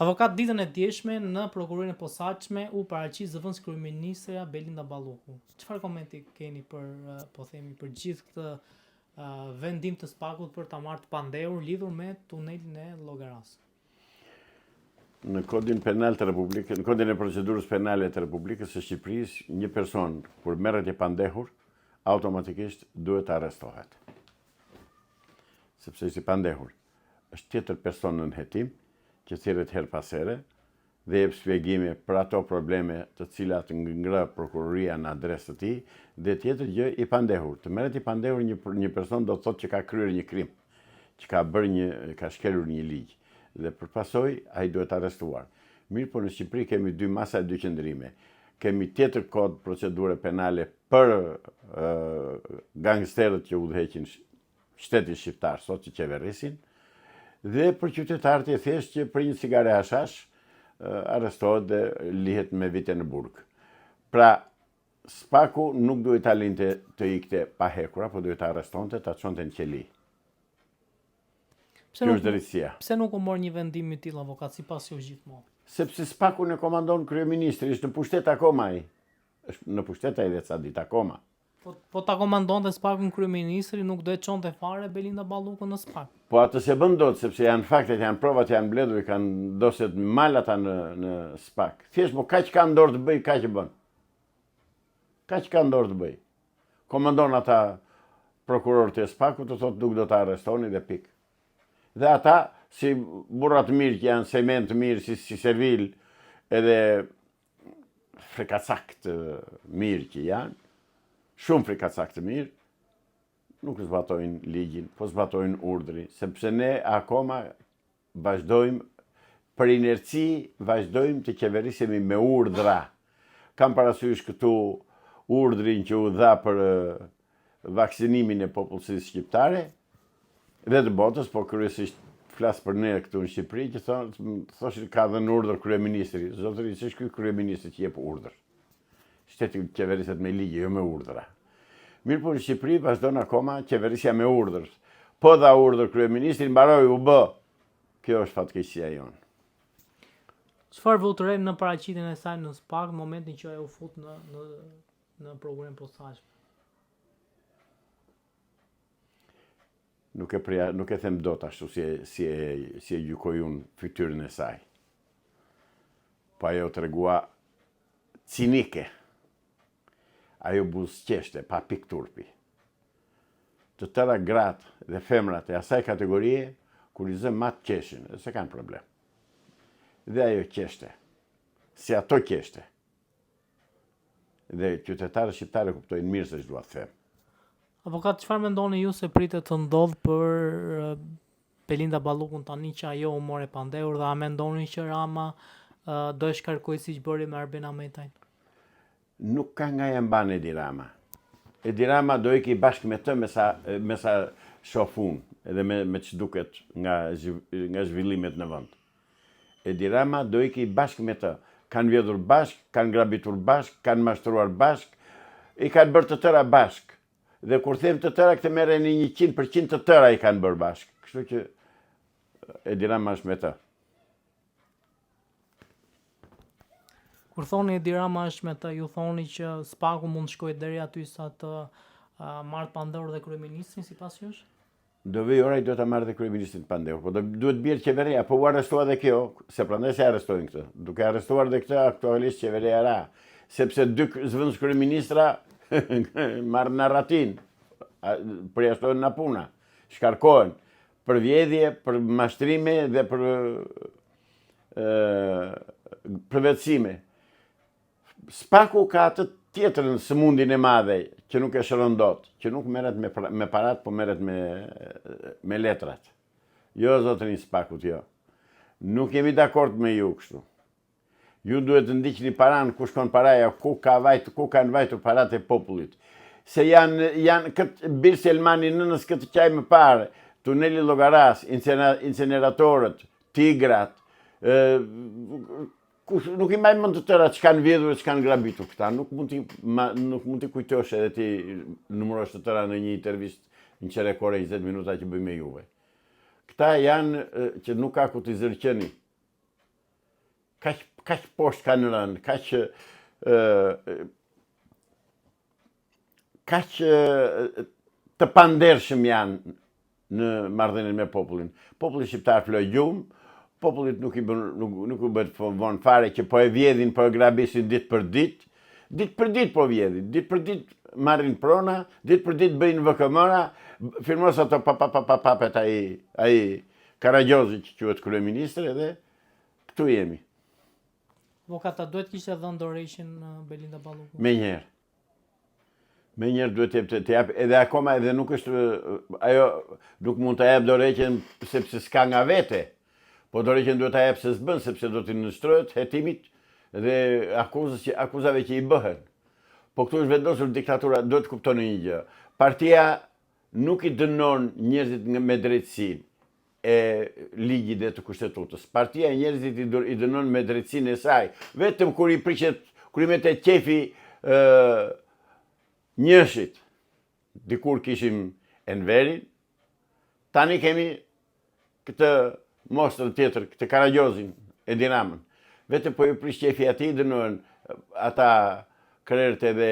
Avokat, ditën e djeshme në prokurorinë e posaçme u paraqit zëvendës kryeministrja Belinda Balluku. Çfarë komenti keni për gjithë këtë vendim të SPAK-ut për ta marrë të pandehur lidhur me tunelin e Llogaras? Në kodin penal të Republikës, në kodin e procedurës penale të Republikës së Shqipërisë, një person kur merret i pandehur, automatikisht duhet të arrestohet. Sepse është i pandehur. Është tjetër person në hetim, që thirret her pas here dhe jep shpjegime për ato probleme të cilat ngre prokuroria në adresë të tij, dhe tjetër gjë i pandehur. Të merret i pandehur një person do të thotë që ka kryer një krim, që ka shkelur një ligj, dhe përpasoj ai duhet arrestuar. Mirë, po në Shqipëri kemi dy masa, dy qëndrime. Kemi tjetër kod procedure penale për gangsterët që udhëheqin shtetin shqiptar, sot që qeverisin, dhe për qytetarët e thjesht që për një cigare hashash arrestohet dhe lihet me vite në burg. Pra, SPAK-u nuk duhet ta linte të ikte pa hekura, po duhet ta arrestonte, ta çonte në qeli. Kjo është drejtësia. Pse nuk u mor një vendim i tillë, avokat, sipas ju gjithmonë? Sepse SPAK-u në komandon kryeministri, është në pushtet akoma ai. Është në pushtet ai dhe ca ditë akoma. Po ta komandonte SPAK-un kryeministri, nuk do e çonte fare Belinda Balluku në SPAK. Po atë se bën dot, sepse janë faktet, janë provat, janë mbledhur, kanë doset mal ata në SPAK. Thjesht po kaq ka në dorë të bëj, kaq e bën. Kaq ka në dorë të bëj. Komandon ata prokurorët e SPAK-ut, të thotë nuk do ta arrestoni dhe pik. Dhe ata, si burrat mirë që janë sement mirë, si Servil, edhe frikacak të mirë që janë, shumë frikacak të mirë, nuk zbatojnë ligjin, po zbatojnë urdhrin, sepse ne akoma vazhdojmë, për inerci, vazhdojmë të qeverisemi me urdhra. Kam parasysh këtu urdhrin që u dha për vaksinimin e popullsisë shqiptare, dhe të botës, po kryesisht flas për ne këtu në Shqipëri, që thoshin ka dhënë urdhër kryeministri. Zotëri, ç'është ky kryeministri që jep urdhër? Shteti qeveriset me ligje, jo me urdhra. Mirë, po në Shqipëri vazhdon akoma qeverisja me urdhër. Po dha urdhër kryeministri, mbaroi u bë. Kjo është fatkeqësia jonë. Çfarë votëren në paraqitjen e saj në SPAK në momentin që ajo u fut në prokurorinë posaçme? Nuk e them dot ashtu si e gjykoj unë fytyrën e saj. Po ajo tregua cinike. Ajo buzëqeshte, pa pik turpi. Të tëra gratë dhe femrat e asaj kategorie, kur i zë matë qeshin, dhe se kanë problem. Dhe ajo qeshte, si ato qeshte. Dhe qytetarët shqiptare kuptojnë mirë se ç'dua të them. Avokat, çfarë mendoni ju se pritet të ndodh për Belinda Ballukun tani që ajo u more pandehur, dhe a mendoni që Rama do e shkarkojë siç bëri me Arben Ahmetajn? Nuk ka nga e mban Edi Rama. Edi Rama do iki bashkë me të me sa shofun, edhe me ç'duket nga zhvillimet në vend. Edi Rama do iki bashkë me të. Kanë vjedhur bashkë, kanë grabitur bashkë, kanë mashtruar bashkë, i kanë bërë të tëra bashkë. Dhe kur them të tëra, këtë merren në 100% të tëra i kanë bërë bashkë. Kështu që Edi Rama është me të. Kur thoni Edi Rama është me të, ju thoni që SPAK-u mund të shkojë deri aty sa të marrë pandehur dhe kryeministrin sipas jush? Do vej ora i do ta marrë dhe kryeministrin pandehur, po duhet bjerë qeveria, po u arrestua dhe kjo, se prandaj se arrestojnë këtë. Duke arrestuar dhe këtë aktualisht qeveria ra, sepse dy zëvendës kryeministra marrë në ratin, përjashtojnë në puna, shkarkohen për vjedhje, për mashtrime dhe për përvetësime. SPAK-u ka atë tjetrën sëmundin e madhe, që nuk e shëron dot, që nuk merret me parat, po merret me letrat. Jo, zotërin SPAK-ut, jo. Nuk jemi dakord me ju kështu. Ju duhet të ndiqni paran ku shkon paraja, ku kanë vajtur parat e popullit. Se janë këtë Bir Selmani nënës këtë qaj më parë, tuneli Llogaras, inceneratorët, tigrat, nuk i mbaj mend të tëra që kanë vjedhur e që kanë grabitur këta. Nuk mund t'i kujtosh edhe ti numërosh të tëra në një intervistë në qerekore 20 minuta që bëj me juve. Këta janë që nuk ka ku t'i zërqeni. kaq poshtë kanë rënë, kaq të pandershëm janë në marrëdhënien me popullin. Populli shqiptar floj gjumë, popullit nuk u bët vonë fare që po e vjedhin, po e grabisin ditë për ditë po vjedhin, ditë për ditë marrin prona, ditë për ditë bëjnë VKM-ra, firmos ato papet ai Karagjozi që quhet kryeministër edhe këtu jemi. Avokata duhet kishte dhënë dorëheqjen Belinda Balluku. Me njerë duhet të jap, edhe akoma edhe nuk është, ajo nuk mund të jap dorëheqjen sepse s'ka nga vete, po dorëheqjen duhet të jap se s'bën, sepse do t'i nështrohet hetimit dhe akuzave që i bëhen. Po këtu është vendosur diktatura, duhet të kuptoni një gjë. Partia nuk i dënon njerëzit me drejtësinë e ligjit dhe të kushtetutës. Partia e njerëzit i dënon me drejtësinë e saj. Vetëm kur i metet qefi njëshit, dikur kishim Enverin, tani kemi këtë mostrën tjetër, këtë Karagjozin, Edi Ramën. Vetëm po i prish qefi ati dënohen ata krerët edhe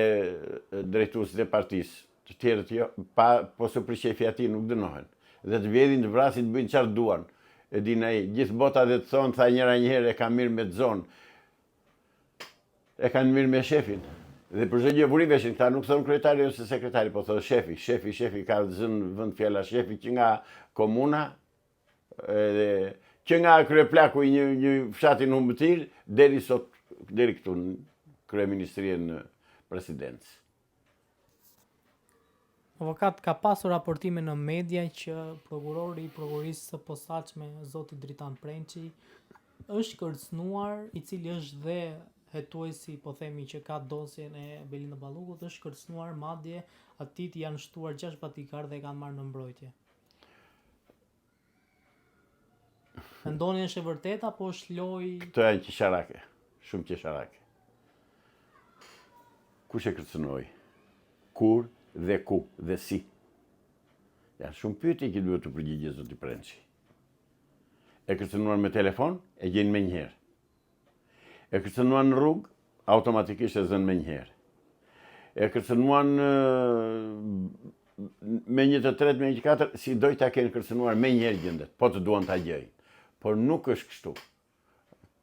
drejtuesit e partisë. Të tjerët jo, po se prish qefi ati nuk dënohen. Dhe të vjedhin, të vrasin, të bëjnë qartë duan. E din ai, gjithë bota dhe të thonë, tha njëra njëherë, e ka mirë me të zonë. E kanë mirë me shefin. Dhe për çdo gjë vuriveshin, këta nuk thonë kryetari ose sekretari, po thonë shefi ka zënë vend fjala shefi që nga komuna, edhe që nga kryeplaku i një fshati në Humbëtir, deri këtu në kryeministrinë në presidencë. Avokat, ka pasur raportime në media që prokurori i prokurisë së posaçme, zoti Dritan Prençi, është kërcënuar, i cili është dhe hetuesi, po themi, që ka dosjen e Belinda Ballukut, është kërcënuar, madje atit janë shtuar 6 patikar dhe kanë marrë në mbrojtje. Mendoni është e vërtet apo është lojë? Këto janë qesharake, shumë qesharake. Kush e kërcënoi? Kur dhe ku dhe si? Janë shumë pyetje që duhet të përgjigjet zoti Prençi. E kërcënuar me telefon, e gjen me njëherë. E kërcënuar në rrugë, automatikisht e zën me njëherë. E kërcënuar me një të tretë, me një të katër, si doj ta kenë kërcënuar me njëherë gjendet, po të duan ta gjejnë. Por nuk është kështu.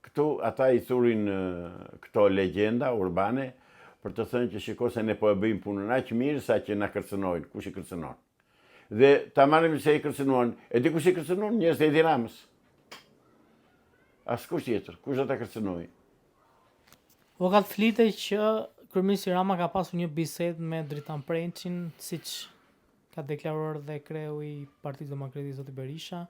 Këtu ata i thurin këto legjenda urbane për të thënë që shiko se ne po e bëjmë punën aq mirë sa që na kërcënojnë, kush i kërcënon. Dhe ta marrim se i kërcënuan, e di kush i kërcënon, njerëz të Edi Ramës. Askush tjetër, kush do ta kërcënojë? Avokat, flitet që kryeministri Rama ka pasur një bisedë me Dritan Prençin, siç ka deklaruar dhe kreu i Partisë Demokratike zoti Berisha,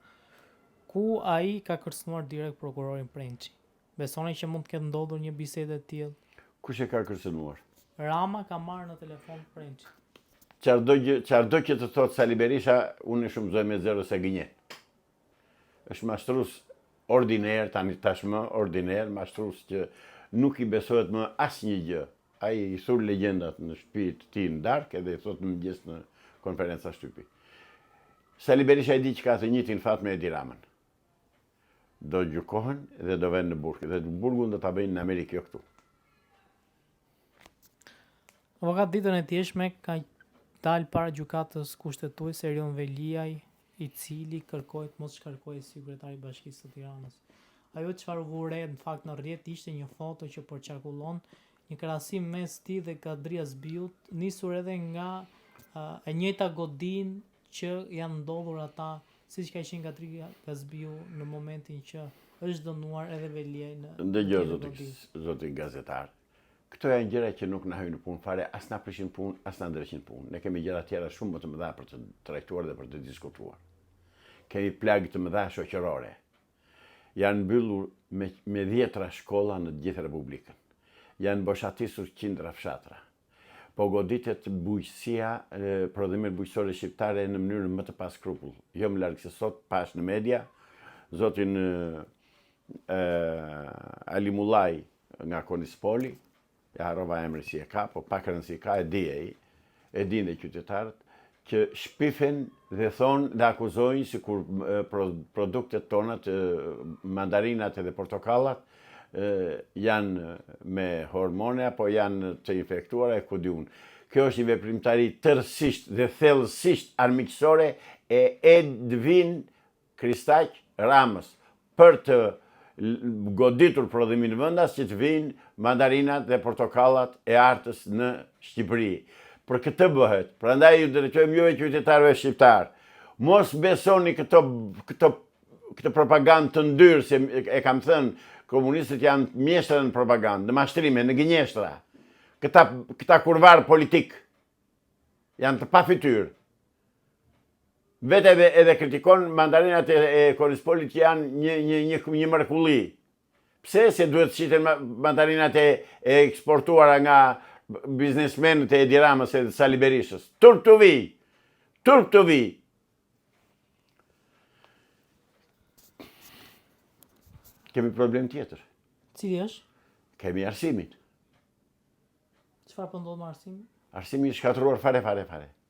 ku ai ka kërcënuar direkt prokurorin Prençi. Besoni që mund të ketë ndodhur një bisedë e tillë? Kush e ka kërcënuar? Rama ka marrë në telefon Prençi. Çfarëdo që të thotë Sali Berisha, unë e shumëzoj me zero se gënjen. Është mashtrues ordiner, tashmë ordiner, mashtrues që nuk i besohet më asnjë gjë. Ai i thur legjendat në shtëpi të tij në darkë edhe i thotë në mëngjes në konferenca shtypi. Sali Berisha i di që ka të njëjtin fat me Edi Ramën. Do gjykohen dhe do vënë në burg. Dhe burgun do ta bëjnë në Amerikë, jo këtu. Avokat, ditën e tjeshme ka dalë para gjykatës kushtetuese Erion Veliaj, i cili kërkohet mos shkarkojë sekretari i Bashkisë së Tiranës. Ajo çfarë u vure në fakt në rrjet ishte një foto që përçarkullon një krahasim mes tij dhe Kadria Zbiut, nisur edhe nga e njëjta godinë që janë ndodhur ata, siç ka qenë Kadria Zbiu në momentin që është dënuar edhe Veliaj në. Ndëgjoj zoti gazetar. Këto janë gjëra që nuk na hyjnë në punë fare, as na prishin punë, as na ndreshin punë. Ne kemi gjëra tjera shumë më të mëdha për të trajtuar dhe për të diskutuar. Kemi plagë të mëdha shoqërore. Janë mbyllur me 10 shkolla në të gjithë Republikën. Janë boshatisur qindra fshatra. Po goditet bujqësia, prodhimet bujqësore shqiptare në mënyrë më të paskrupull. Jo më larg se sot pash në media zotin Ali Mullaj nga Konispoli, ja harrova emrin si e ka, po pak rëndësi ka, e din dhe qytetarët, që shpifen dhe thonë dhe akuzojnë si kur produktet tonat, mandarinat edhe portokallat, janë me hormone apo janë të infektuara e ku diun. Kjo është një veprimtari tërësisht dhe thellësisht armiqësore e Edvin Kristaq Ramës për të goditur prodhimin vendas që të vinë mandarinat dhe portokallat e artës në Shqipëri. Për këtë bëhet. Prandaj ju drejtojmë juve qytetarëve shqiptar. Mos besoni këtë propagandë të ndyrë, se e kam thënë, komunistët janë mjeshtra në propagandë, në mashtrime, në gënjeshtra. Këta kurvar politik janë të pa fytyrë. Vete edhe kritikon mandarinat e Korispolit që janë një mrekulli. Pse se duhet të shiten mandarinat e eksportuara nga biznesmenët e Edi Ramës e Sali Berishës? Turp të vi! Turp të vi! Kemi problem tjetër. Cili është? Kemi arsimin. Çfarë po ndodh me arsimin? Arsimi i shkatruar fare.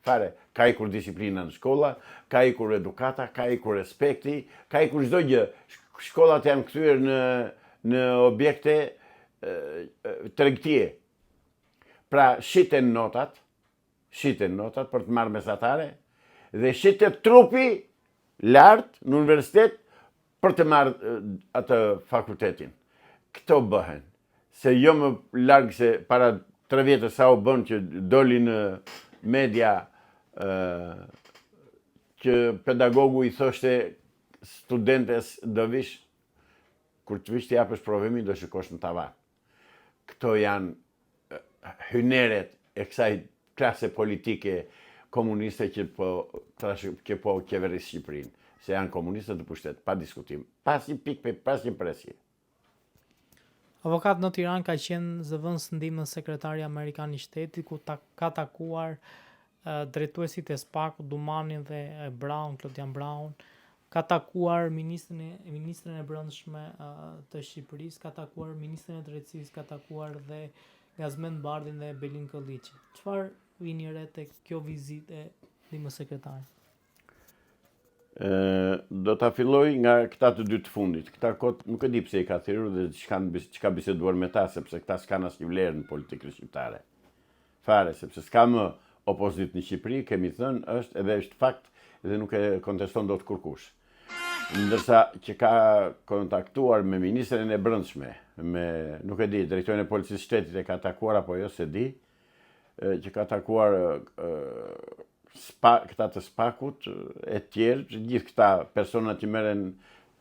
Ka ikur disiplina në shkolla, ka ikur edukata, ka ikur respekti, ka ikur çdo gjë. Shkollat janë kthyer në objekte tregtie. Pra shiten notat për të marrë mesatare dhe shitet trupi lart në universitet për të marrë atë fakultetin. Këto bëhen. Se jo më larg se para 3 vjetë sa u bën që doli në media që pedagogu i thoshte studentes kur të vish të japësh provimin do shikosh në tavan. Këto janë hyneret e kësaj klase politike komuniste që po qeveris Shqipërinë. Se janë komunistët të pushtet, pa diskutim. Pas një presje. Avokat në Tiranë ka qenë zëvendës ndihmës sekretari amerikan i shtetit, ku ka takuar drejtuesit e SPAK-ut, Dumanin dhe Brown, Klodian Brown, ka takuar ministrin e brendshme të Shqipërisë, ka takuar ministrin e drejtësisë, ka takuar dhe Gazmend Bardhin dhe Belin Kolliçin. Çfarë vini re tek kjo vizitë e ndihmës sekretari? Do ta filloj nga këta të dy të fundit. Këta kot nuk e di pse i ka thirrur dhe çka biseduar me ta, sepse këta s'kan asnjë vlerë në politikën shqiptare. Fare, sepse s'ka më opozitë në Shqipëri, kemi thënë, është fakt dhe nuk e konteston dot kurkush. Ndërsa që ka kontaktuar me ministrin e brendshme, nuk e di, drejtorin e policisë shtetit e ka takuar apo jo, se di, që ka takuar këta të SPAK-ut e tjerë, gjithë këta personat që merren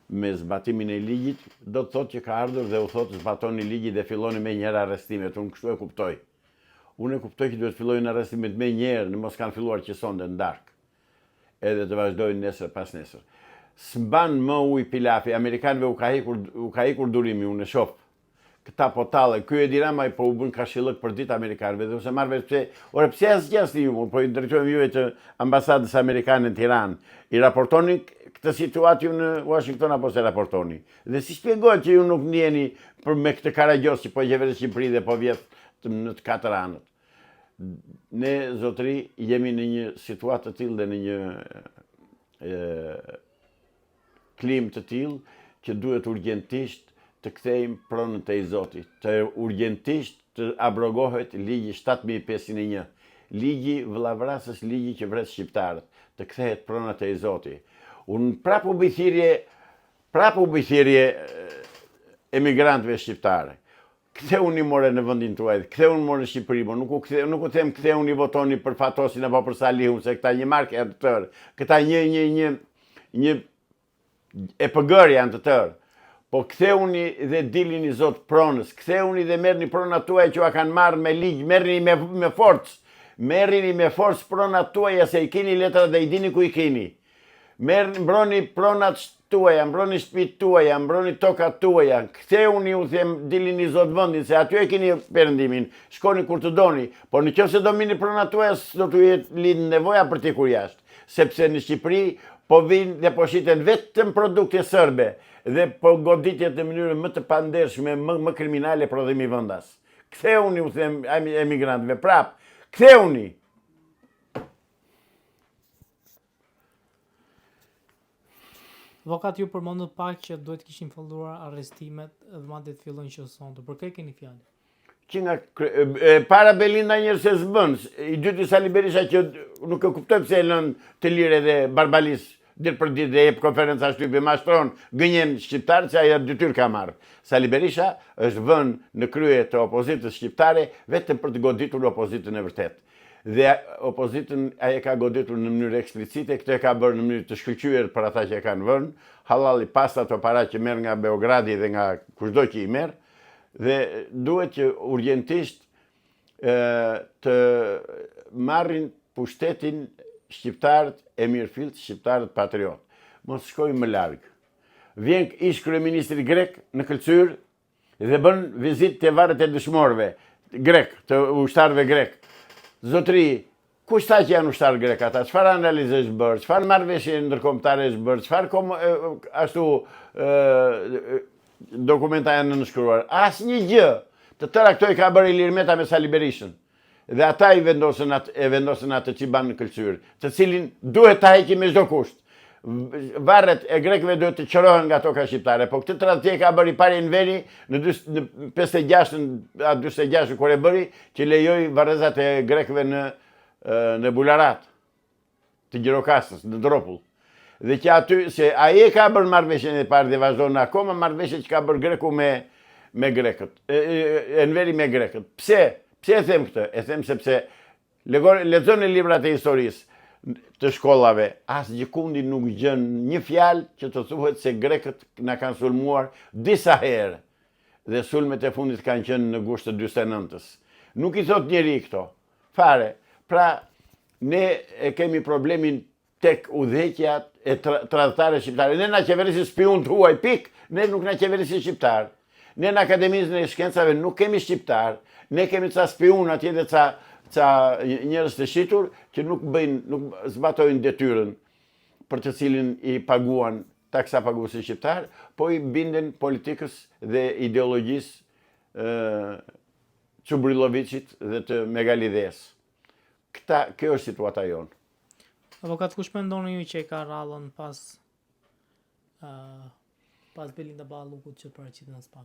me zbatimin e ligjit, do të thotë që ka ardhur dhe u thotë zbatoni ligjin dhe filloni me njëherë arrestimet. Unë kështu e kuptoj. Unë e kuptoj që duhet fillojnë arrestimet me njëherë, në mos kanë filluar që sonde në darkë. Edhe të vazhdojnë nesër pas nesër. S'mban më ujë pilafi, amerikanëve u ka ikur durimi, unë e shoh. Këta potale, ky Edi Rama po u bën kashillëk për ditë amerikanëve, dhe ose marrë vesh pse asgjë ju, po i drejtojmë juve të ambasadës amerikane në Tiranë. I raportoni këtë situatë ju në Washington apo se raportoni? Dhe si shpjegohet që ju nuk ndjeni me këtë karagjos që po qeverisë Shqipëri dhe po vjet në të 4 anët? Ne, zotëri, jemi në një situatë të tillë dhe në një klim të tillë që duhet urgjentisht të kthejmë pronën e Zotit, të urgjentisht të abrogohet ligji 7501, ligji vëllavrasës, ligji që vret shqiptarët, të kthehet prona e Zotit. Unë prap u bë thirrje emigrantëve shqiptarë. Ktheuni more në vendin tuaj, ktheuni more në Shqipëri, po nuk u them ktheuni votoni për Fatosin apo për Salihun, se këta një markë janë të tërë, këta një EPG janë të tërë. Po ktheuni dhe dilini Zot pronës, ktheuni dhe merrni pronat tuaja që kanë marrë me ligj, merrni me forcë. Merrini me forcë pronat tuaja se i keni letrat dhe i dini ku i keni. Mbroni pronat tuaja, mbroni shtëpitë tuaja, mbroni tokat tuaja. Ktheuni, u them, dilini Zot vendin, se aty e keni perëndimin. Shkoni kur të doni, por nëse do mini pronat tuaja, do t'u jetë lidh nevoja për t'i kur jashtë, sepse në Shqipëri po vinë dhe po shiten vetëm produkte serbe dhe po goditjet në mënyrë më të pandershme, më kriminale prodhimi vendas. Ktheuni, u them emigrantëve, prap, ktheuni. Avokat, ju përmendët pak që duhet kishin filluar arrestimet dhe madje të fillojnë që sonte. Për kë keni fjalë? Që nga para Belinda njerë se s'bën, i dyti Sali Berisha që nuk e kuptoj pse e lën të lirë dhe Barbalis ditë për ditë dhe jep konferenca shtypi mashtron gënjen shqiptar që ajo detyrë ka marrë. Sali Berisha është vënë në krye të opozitës shqiptare vetëm për të goditur opozitën e vërtet. Dhe opozitën aje ka goditur në mënyrë eksplicite, këtë e ka bërë në mënyrë të shkëlqyer për ata që e kanë vënë, halali pas ato para që merr nga Beogradi dhe nga kushdo që i merr, dhe duhet që urgjentisht të marrin pushtetin shqiptarët e mirëfillt, shqiptarët patriot. Mos shkojmë më larg. Vjen ish kryeministri grek në Këlqyr dhe bën vizitë te varret e dëshmorëve grek, të ushtarëve grek. Zotëri, kush tha që janë ushtarë grek ata? Çfarë analizë është bërë? Çfarë marrëveshje ndërkombëtare është bërë? Çfarë ashtu dokumenta janë nënshkruar? Asnjë gjë. Të tëra këto i ka bërë Ilir Meta me Sali Berishën. Dhe ata i vendosën atë qiban në Këlqyr, të cilin duhet ta heqim me çdo kusht. Varret e grekëve duhet të qërohen nga toka shqiptare, po këtë tradhtie ka bëri pari në veri në 56 kur e bëri, që lejoi varrezat e grekëve në Bularat, të Gjirokastës, në Dropull. Dhe që aty, se ai ka bërë marrëveshjen e parë dhe vazhdon akoma marrëveshjen që ka bërë greku me grekët, Enveri me grekët. Pse? Pse e them këtë? E them sepse lexoni librat e historisë të shkollave, asë gjikundi nuk gjën një fjalë që të thuhet se grekët na kanë sulmuar disa herë dhe sulmet e fundit kanë qenë në gusht të 49-ës. Nuk i thot njeri këto, fare. Pra, ne e kemi problemin tek udhëheqjat e tradhtare shqiptare. Ne na qeverisin spiun të huaj, pik, ne nuk na qeverisin shqiptar. Ne në Akademisën e Shkencave nuk kemi shqiptar, ne kemi ca spiun atje dhe ca njerëz të shitur që nuk zbatojnë detyrën për të cilin i paguan taksa paguesi shqiptar, po i binden politikës dhe ideologjisë Çubrilovicit dhe të Megalides. Kjo është situata jonë. Avokat, kush mendoni ju që e ka rallën pas Belinda Ballukut që paraqitet në SPA?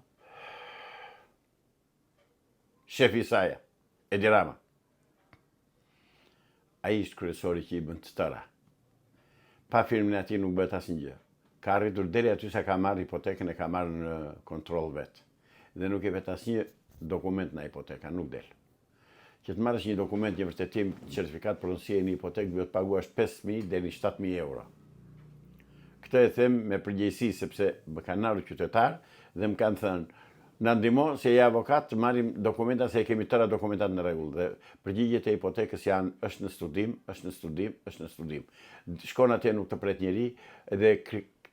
Shefi i saj, Edi Rama. Ai ishte kryesori që i bën të tëra. Pa firmën e atij nuk bëhet asnjë gjë. Ka arritur deri aty sa ka marrë hipotekën, e ka marrë në kontroll vet. Dhe nuk e vet asnjë dokument në hipoteka, nuk del. Që të marrësh një dokument, një vërtetim, certifikat pronësie në hipotekë, duhet të paguash 5.000 deri 7.000 euro. Këtë e them me përgjegjësi sepse më kanë ardhur qytetar dhe më kanë thënë na ndihmo se je avokat të marrim dokumenta se kemi tëra dokumentat në rregull dhe përgjigjet e hipotekës janë është në studim. Shkon atje nuk të pret njeri dhe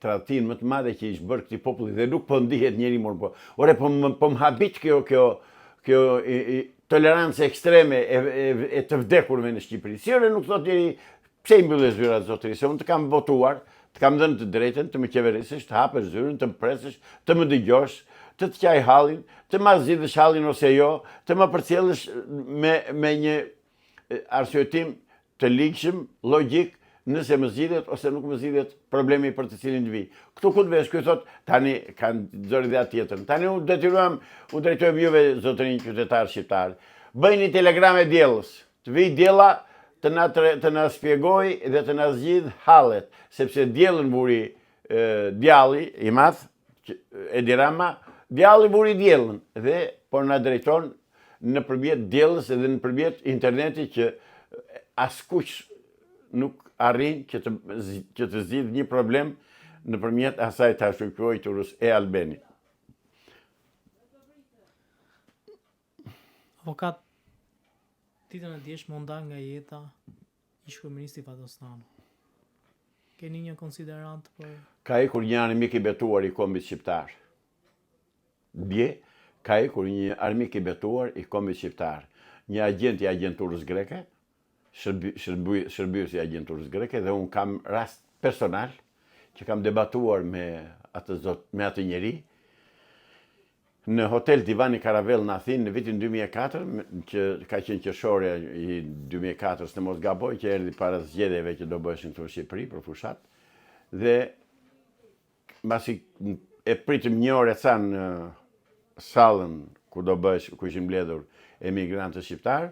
tradhtin më të madhe që ishte bërë këtij populli dhe nuk po ndihet njeri më po. Ore po më habit kjo tolerancë ekstreme e të vdekurve në Shqipëri. Si ore nuk thot njeri pse i mbyllë zyrat zotëri, se unë të kam votuar, të kam dhënë të drejtën, të më qeverisësh, të hapësh zyrën, të më presësh, të më dëgjosh, të të qaj hallin, të ma zgjidhësh hallin ose jo, të më përcjellësh me një arsyetim të ligshëm, logjik, nëse më zgjidhet ose nuk më zgjidhet problemi për të cilin të vi. Këtu ku të vesh, kjo thot, tani kanë zori dhe atë tjetër. Tani u drejtojmë juve zotërinj qytetar shqiptar. Bëjni telegrame diellës, të vi diella të na shpjegoj dhe të na zgjidh hallet, sepse diellën buri djalli i madh, Edi Rama, djalli buri diellën dhe por na drejton nëpërmjet diellës dhe nëpërmjet internetit që askush nuk arrin që të zgjidh një problem nëpërmjet asaj të shkruajturës e Albeni. Avokat, ditën e djeshme u nda nga jeta ish kryeministri Fatostan. Keni një konsiderant për... Ka ikur një armik i betuar i kombit shqiptar. Dje, ka ikur një armik i betuar i kombit shqiptar. Një agent i agenturës greke, shërbyer si agenturës greke, dhe unë kam rast personal që kam debatuar me atë njeri në hotel Divani Karavel në Athinë në vitin 2004, që ka qenë qershore i 2004-s në mos gaboj, që erdhi para zgjedhjeve që do bëheshin këtu në Shqipëri për fushat. Dhe mbasi e pritëm një orë ca në sallën ku do bësh, ku ishin mbledhur emigrantët shqiptar,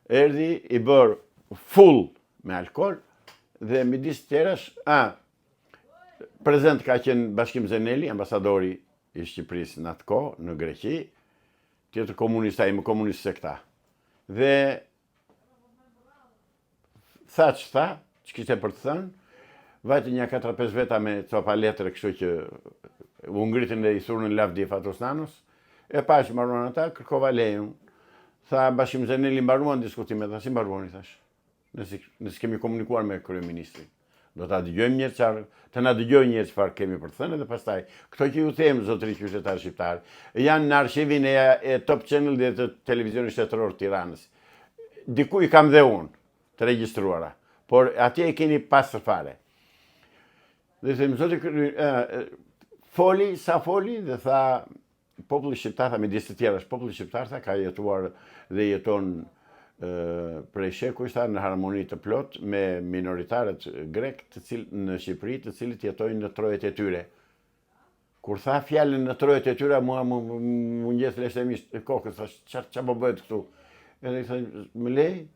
erdhi i bër full me alkool dhe midis tjerash, prezent ka qenë Bashkim Zeneli, ambasadori i Shqipërisë në atë kohë në Greqi, tjetër komunist, ai më komunist se këta. Dhe tha që kishte për të thënë, vajte një 4-5 veta me copa letre, kështu që u ngritën dhe i thurën Lavdi Fatosnanos, e pa që mbaruan ata, kërkova lejen. Tha Bashkim Zeneli mbaruan diskutimet, tha si mbaruan, i thash. Nëse kemi komunikuar me kryeministrin. Do ta dëgjojmë një çfarë, të na dëgjojë një çfarë kemi për të thënë dhe pastaj këto që ju them zotëri qytetarë shqiptar, janë në arshivin e Top Channel dhe të televizionit shtetëror të Tiranës. Diku i kam dhe unë të regjistruara, por atje e keni pas fare. Dhe them zotëri foli dhe tha populli shqiptar, tha midis të tjerash, populli shqiptar tha ka jetuar dhe jeton prej shekuj në harmoni të plot me minoritarët grek në Shqipëri, të cilët jetojnë në trojet e tyre. Kur tha fjalën në trojet e tyre, mua më ngjesh leshtemisht e kokës, thash çfarë po bëhet këtu? Edhe i thash, më lej?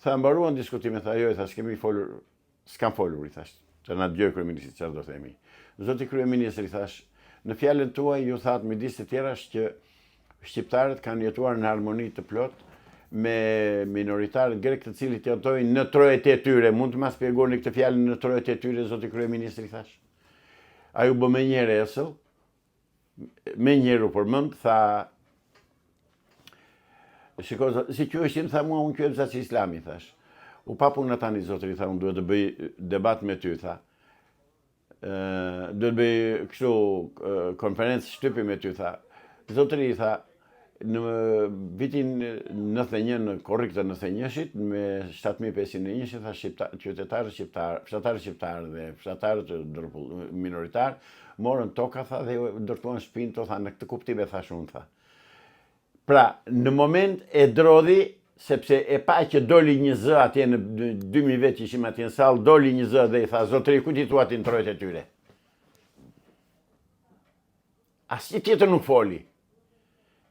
Tha mbaruan diskutimin, tha jo, i thash kemi folur, s'kam folur, i thash, që na dëgjoj kryeministri çfarë do themi. Zoti kryeministri, i thash, në fjalën tuaj ju thatë midis të tjerash që shqiptarët kanë jetuar në harmoni të plot me minoritarët grek të cilët jetojnë në trojet e tyre. Mund të ma shpjegoni këtë fjalë në trojet e tyre, zoti kryeministri, thash. Ai u bë më njëherë esëll, më njëherë u përmend, tha shiko, si quheshin, tha mua unë quhem Zaci Islami, thash. U papu në tani, zotëri, tha, unë duhet të bëj debat me ty, tha. Duhet të bëj kështu konferencë shtypi me ty, tha. Zotëri, tha, në vitin 91, në korrik të 91-shit, me 7501, tha qytetarë shqiptarë dhe fshatarë minoritarë, morën toka, tha, dhe ndërtuan shpinë, tha, në këtë kuptime, tha shumë, tha. Pra, në moment e drodhi, sepse e pa që doli një zë atje në 2000 vetë që ishim atje në salë, doli një zë dhe i tha, zotëri, ku ti thua ti në trojet e tyre? Asnjë tjetër nuk foli.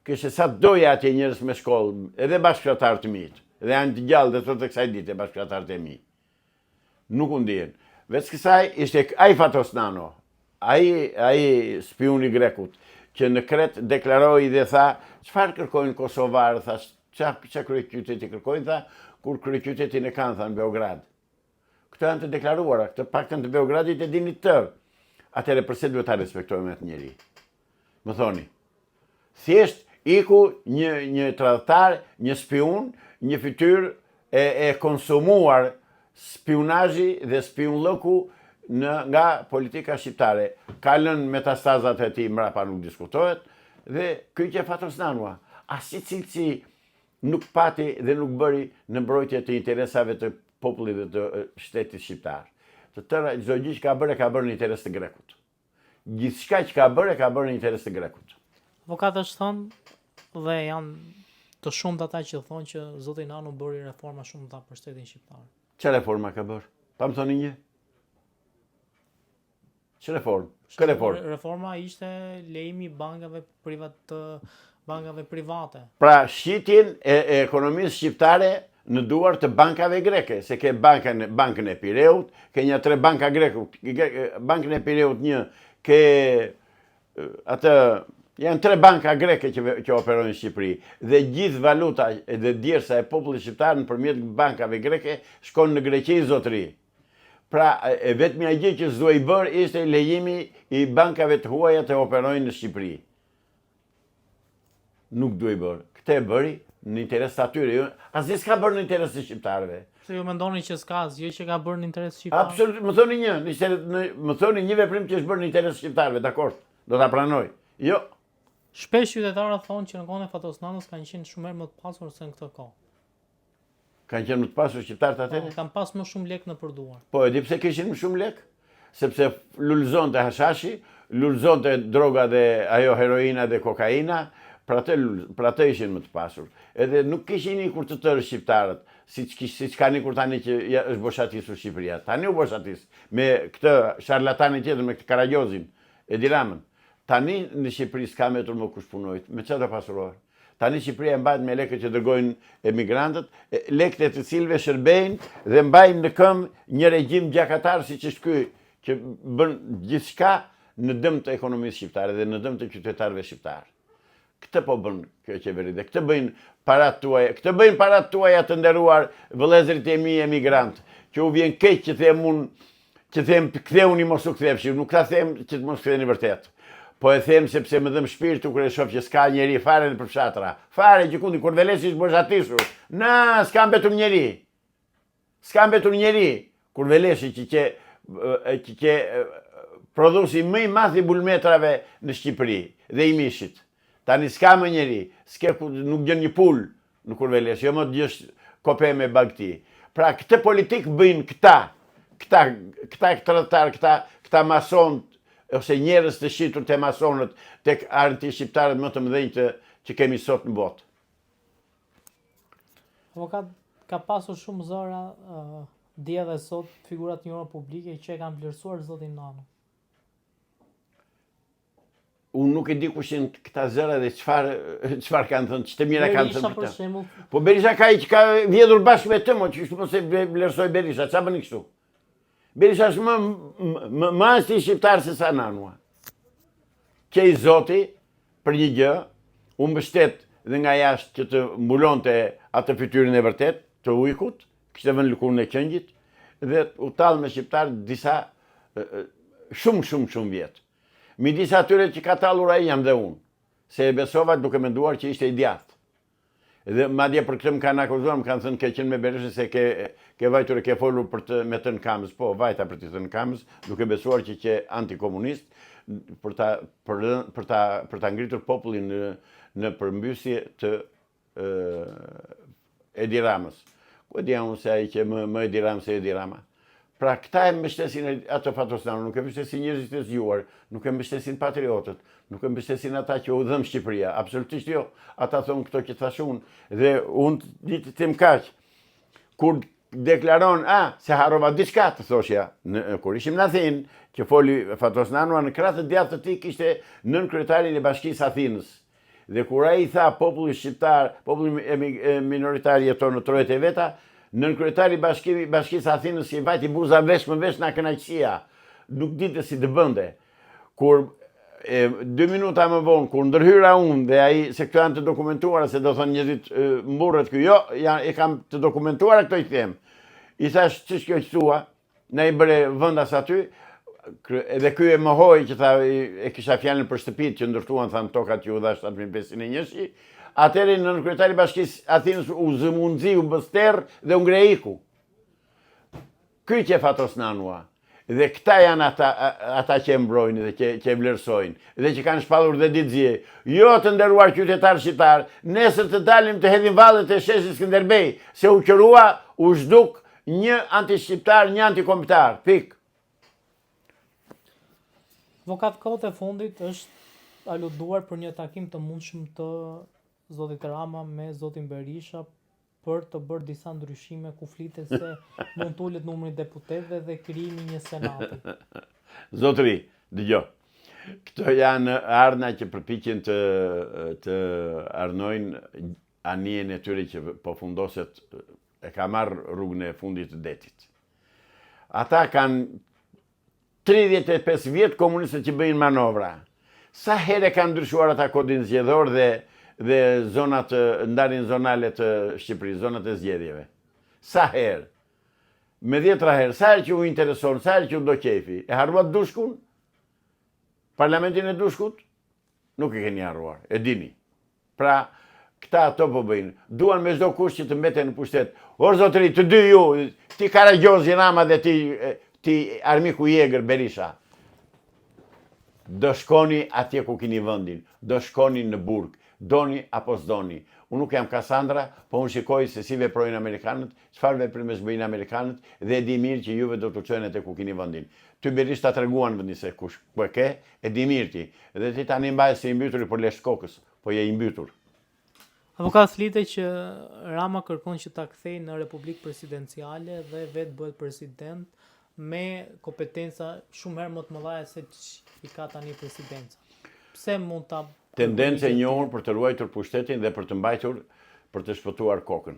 Kështë sa doja atje njerëz me shkollë, edhe bashkëfshatarë të mitë, dhe janë të gjallë dhe sot e kësaj dite bashkëfshatarët e mi. Nuk u ndihen. Veç kësaj ishte ai Fatosnano, ai spiuni grekut, që në Kret deklaroi dhe tha, çfarë kërkojnë kosovarë, tha, çfarë kryeqyteti kërkojnë, tha, kur kryeqytetin e kanë, tha, në Beograd. Këto janë të deklaruara, këtë paktën të Beogradit e dini tërë. Atëherë pse duhet ta respektojmë atë njeri? Më thoni. Thjesht iku një tradhtar, një spiun, një fytyrë e konsumuar spionazhi dhe spionllëku nga politika shqiptare. Ka lënë metastazat e tij mbrapa, nuk diskutohet, dhe ky që Fatosnanoa, asnjë cilësi nuk pati dhe nuk bëri në mbrojtje të interesave të popullit dhe të shtetit shqiptar. Të tëra, çdo gjë që ka bërë në interes të grekut. Gjithçka që ka bërë në interes të grekut. Avokatët thonë dhe janë të shumtë ata që thonë që zoti Nano bëri reforma shumë të për shtetin shqiptar. Çfarë reforma ka bërë? Pa më thoni një? Çfarë reformë? Kë reformë? Reforma ishte lejimi bankave private. Pra shqitjen e ekonomisë shqiptare në duar të bankave greke, se ke bankën e Pireut, ke një 3 banka greke, bankën e Pireut një, ke atë janë 3 banka greke që operojnë në Shqipëri dhe gjithë valuta dhe djersa e popullit shqiptar nëpërmjet bankave greke shkon në Greqi, zotëri. Pra, vetmja gjë që s'duhej bërë ishte lejimi i bankave të huaja të operojnë në Shqipëri. Nuk duhej bërë. Këtë e bëri në interes të atyre. Asnjë s'ka bërë në interes të shqiptarëve. Se ju mendoni që s'ka asgjë që ka bërë në interes të shqiptarëve? Absolutisht, më thoni një veprim që është bërë në interes të shqiptarëve, dakord? Do ta pranoj. Jo. Shpesh qytetarët thonë që në kohën e Fatosnanos kanë qenë shumë më të pasur se në këtë kohë. Kanë qenë më të pasur shqiptarët atëherë? Kanë pas më shumë lek në përduar. Po, e di pse kishin më shumë lek? Sepse lulëzonte hashashi, lulëzonte droga dhe ajo heroina dhe kokaina, pra të ishin më të pasur. Edhe nuk kishin ikur të tërë shqiptarët, siç kanë ikur tani që është boshatisur Shqipëria. Tani u boshatis me këtë sharlatanin tjetër, me këtë Karagjozin. Edi Ramën. Tani në Shqipëri s'ka metur më kush punojt, me çfarë do pasurohet? Tani Shqipëria mbajt me lekët që dërgojnë emigrantët, lekët e të cilëve shërbejnë dhe mbajnë në këmbë një regjim gjakatar siç është ky, që bën gjithçka në dëm të ekonomisë shqiptare dhe në dëm të qytetarëve shqiptarë. Këtë po bën kjo qeveri dhe këtë bëjnë parat tuaja të nderuar vëllezërit e mi emigrantë, që u vjen keq që them unë, që them ktheuni mos u kthefshi, nuk ta them që të mos ktheheni vërtet. Po e them sepse më dhëm shpirtu kur e shoh që s'ka njeri fare në përfshatra. Fare gjikundi kur Velesi është bozhatisur. Na, s'ka mbetur njeri. S'ka mbetur njeri. Kur Velesi që ke prodhuesi më i madh i bulmetrave në Shqipëri dhe i mishit. Tani s'ka më njeri, nuk gjen një pul në kur Velesi, jo më të gjesh kope me bagti. Pra këtë politik bëjnë këta këta mason ose njerëz të shitur të masonët tek anti-shqiptarët më të mëdhenj që kemi sot në botë. Avokat, ka pasur shumë zëra dje dhe sot figurat njëra publike që e kanë vlerësuar zotin Nano. Unë nuk e di kush janë këta zëra dhe çfarë kanë thënë, ç'të mira kanë thënë për këta. shembull. Po Berisha që ka vjedhur bashkë me të, që mos e vlerësoj Berisha, ç'a bëni kështu? Berisha është më anti-shqiptar se sa Nanua. Që i zoti për një gjë, u mbështet dhe nga jashtë që të mbulonte atë fytyrën e vërtet të ujkut, kishte vënë lëkurën e qëngjit dhe u tall me shqiptar disa shumë vjet. Midis atyre që ka tallur ai jam dhe unë, se e besova duke menduar që ishte i djathtë. Dhe madje për këtë më kanë akuzuar, më kanë thënë ke qenë me Berishën se ke vajtur e ke folur me të në kamës. Po, vajta për të në kamës, duke besuar që ke antikomunist për ta ngritur popullin në përmbysje të Edi Ramës. Ku e dija unë se ai që më Edi Ramës se Edi Rama. Pra këta e mbështesin ato Fatosnano, nuk e mbështesin njerëzit e zgjuar, nuk e mbështesin patriotët, nuk e mbështesin ata që u dhëm Shqipëria, absolutisht jo. Ata thonë këto që thash unë, dhe unë ditë të them kaq. Kur deklaron, se harrova diçka të thoshja, kur ishim në Athinë, që foli Fatosnano, në krah të djathtë të tij kishte nën kryetarin e Bashkisë Athinës. Dhe kur ai tha populli shqiptar, populli minoritar jeton në trojet e veta, nën kryetari Bashkisë Athinës i vajti buza vesh më vesh nga kënaqësia. Nuk dinte si të bënte. Kur 2 minuta më vonë, kur ndërhyra unë dhe ai, se këto janë të dokumentuara, se do thonë njerëzit mburret këtu, jo, e kam të dokumentuara këto i them. I thash ç'është kjo që thua, na i bëre vendas aty, edhe ky e mohoi që tha e kisha fjalën për shtëpitë që ndërtuan thanë tokat që u dhash 7501. Atëherë në kryetari Bashkisë Athinës u zëmundzi, u bëster dhe u ngreiku. Ky që Fatosnanua. Dhe këta janë ata që e mbrojnë dhe që e vlerësojnë dhe që kanë shpallur dhe ditëzije. Jo të nderuar qytetar shqiptar, nesër të dalim të hedhim vallet e shesit Skënderbej, se u qërua, u zhduk një anti-shqiptar, një antikombëtar. Pik. Avokat, kohët e fundit është aluduar për një takim të mundshëm të zotit Rama me zotin Berisha për të bërë disa ndryshime ku flitet se mund të ulet numri deputetëve dhe krijimi një senati. Zotëri, dëgjoj. Këto janë ardhna që përpiqen të arnojnë anijen e tyre që po fundoset e ka marrë rrugën e fundit të detit. Ata kanë 35 vjet komunistët që bëjnë manovra. Sa herë kanë ndryshuar ata kodin zgjedhor dhe zonat, ndarjen zonale të Shqipërisë, zonat e zgjedhjeve. Sa herë? Me 10 herë, sa herë që u intereson, sa herë që u do qefi. E harruat Dushkun? Parlamentin e Dushkut? Nuk e keni harruar, e dini. Pra, këta ato po bëjnë. Duan me çdo kush që të mbeten në pushtet. O zotëri, të dy ju, ti Karagjozi Rama dhe ti armiku i egër Berisha. Do shkoni atje ku keni vendin, do shkoni në burg, doni apo s'doni. Unë nuk jam Kassandra, po unë shikoj se si veprojnë Amerikanët, çfarë veprime bëjnë Amerikanët dhe e di mirë që juve do të çojnë atë ku keni vendin. Ty Berisha ta treguan vendin se kush po e ke, e di mirë ti. Dhe ti tani mbaj se i mbytur për lesht kokës, po je i mbytur. Avokat, flitet që Rama kërkon që ta kthejë në Republikë Presidenciale dhe vetë bëhet president me kompetenca shumë herë më të mëdha se që i ka tani presidenca. Pse mund ta Tendencë e njohur për të ruajtur pushtetin dhe për të mbajtur, për të shpëtuar kokën.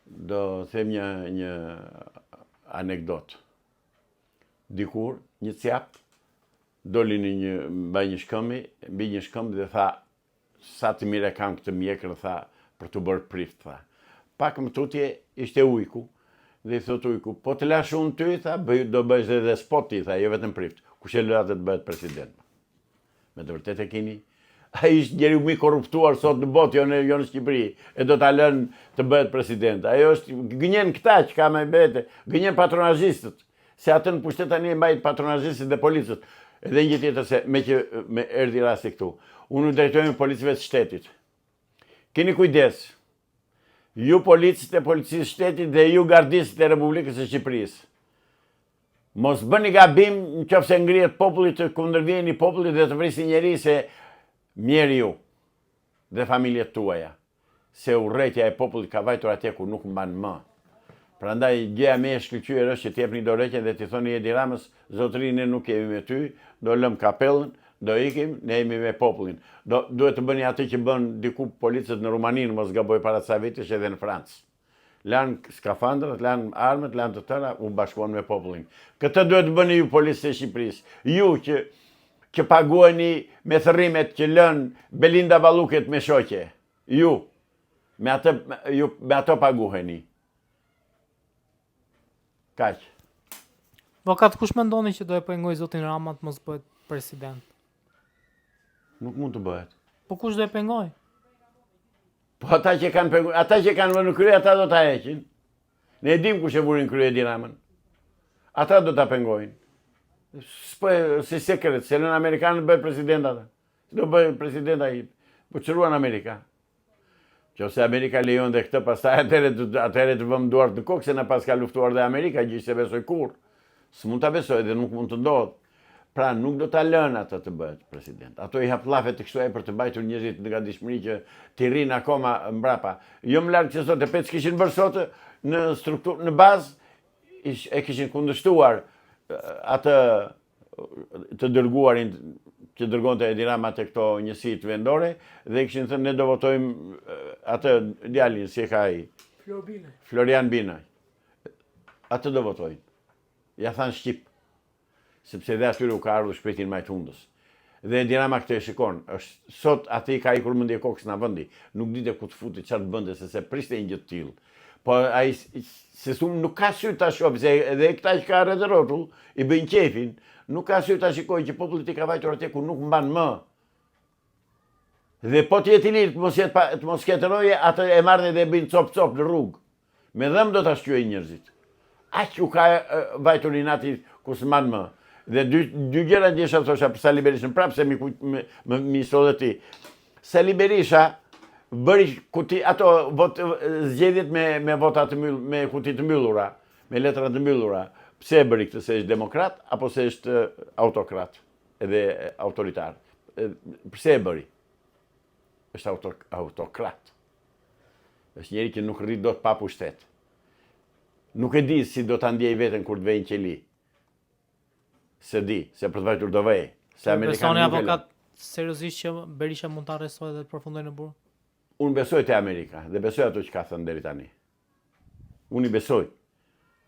Do them një anekdot. Dikur, një cjap doli mbaj një shkëmbi, mbi një shkëmbë dhe tha, sa të mire kam këtë mjekër, tha, për të bërë prift, tha. Pak më tutje, ishte ujku, dhe i thot ujku, po të lash unë ty, tha, do bëjsh dhe spot ti, tha, jo vetëm prift. Kush e lëra të bëhet president? Me të vërtet e keni, a ishtë njeri më i korruptuar sot në botë, jo në Shqipëri, e do t'a lënë të bëhet president. Ajo është, gënjen këta që ka me bete, gënjen patronazhistët, se atë në pushtet tani e mbajt patronazhistët dhe policët. Edhe një tjetër se me erdhi rasti këtu. Unë u drejtojmë policëve të shtetit. Keni kujdes. Ju policët e policisë shtetit dhe ju gardistët e Republikës së Shqipërisë. Mos bëni gabim në qoftë se ngrihet populli të kundërvjeni popullit dhe të vrisi njeri se mjeri ju dhe familjet tuaja. Se urrejtja e popullit ka vajtur atje ku nuk mban më. Prandaj gjëja më e shkëlqyer është që t'jepni dorëheqje dhe t'i thoni Edi Ramës, zotëri ne nuk jemi me ty, do lëm kapellën, do ikim, ne jemi me popullin. Duhet të bëni atë që bën diku policët në Rumani, mos gaboj para ca vitesh edhe në Francë. Lanë skafandrat, lanë armët, lanë të tëra, u bashkuan me popullin. Këtë duhet të bëni ju policët e Shqipërisë. Ju që paguani me thërrimet që lën Belinda Balluket me shoqe. Ju me ato paguheni. Kaq. Avokat, kush mendoni që do e pengoj zotin Rama të mos bëhet president? Nuk mund të bëhet. Po kush do e pengoj? Po ata që kanë vënë në krye, ata do ta heqin. Ne e dim kush e vurin krye Edi Ramën. Ata do ta pengojnë. Si sekret, se lën Amerikanë bëhet president ata. Do bëhet president ai. Po çruan Amerika. Qose Amerika lejon dhe këtë, pastaj atëherë të vëmë duart në kokë, se na pas ka luftuar dhe Amerika, gjë se besoj kur. S'mund ta besoj dhe nuk mund të ndodhë. Pra nuk do ta lënë atë të bëhet president. Ato i hap llafe të kështu për të mbajtur njerëzit në gatishmëri që t'i rinë akoma mbrapa. Jo më larg se sot e pec kishin bërë sot në strukturë, në bazë e kishin kundërshtuar atë të dërguarin që dërgonte Edi Rama te këto njësitë vendore dhe kishin thënë ne do votojmë atë djalin si e ka ai. Florian Binaj. Atë do votojnë. Ja thanë Shqip. Sepse dhe atyre u ka ardhur shpejtin majtundës. Dhe Edi Rama këtë e shikon. Sot atë i ka ikur mendje kokës në vendi. Nuk dite ku të futi çfarë bënte se priste një gjë të tillë. Po ai se nuk ka sy ta shohë, se edhe këta që ka rreth rrotull i bëjnë qefin. Nuk ka sy ta shikojë që populli i ka vajtur atje ku nuk mban më. Dhe po t'jeti lirë të mos ketë roje, atë e marrën dhe bëjnë cop në rrugë. Me dhëm do t'a shqyej njerëzit. Aq u ka vajtur inati ku s'mban më. Dhe dy gjëra ndjesha thosha për Sali Berishën prapë se mi sodhe ti. Sali Berisha bëri kuti ato zgjedhjet me vota të mbyllura, me kuti të mbyllura, me letra të mbyllura. Pse e bëri këtë, se është demokrat apo se është autokrat edhe autoritar? Pse e bëri? Është autokrat. Është njeri që nuk rrit dot pa pushtet. Nuk e di si do ta ndjej veten kur të vejnë qeli. Se di, se për të vajtur do vej. Se Amerikanë nuk avokat seriozisht që Berisha mund ta arrestojë dhe të përfundojë në burg? Unë besoj te Amerika dhe besoj ato që ka thënë deri tani. Unë i besoj.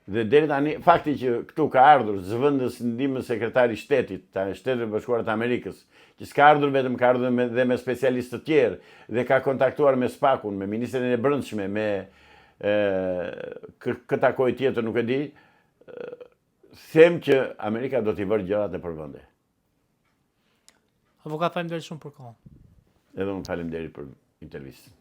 Dhe deri tani, fakti që këtu ka ardhur zëvendës ndihmës sekretari i shtetit, të Shtetit Bashkuar të Amerikës, që s'ka ardhur vetëm, ka ardhur dhe me specialistë të tjerë, dhe ka kontaktuar me SPAK-un, me Ministrin e Brendshme, me këtë akoj tjetër nuk e di, them që Amerika do t'i vërë gjërat në përvende. Avokat, faleminderit shumë për kohën. Edhe unë faleminderit për intervistën.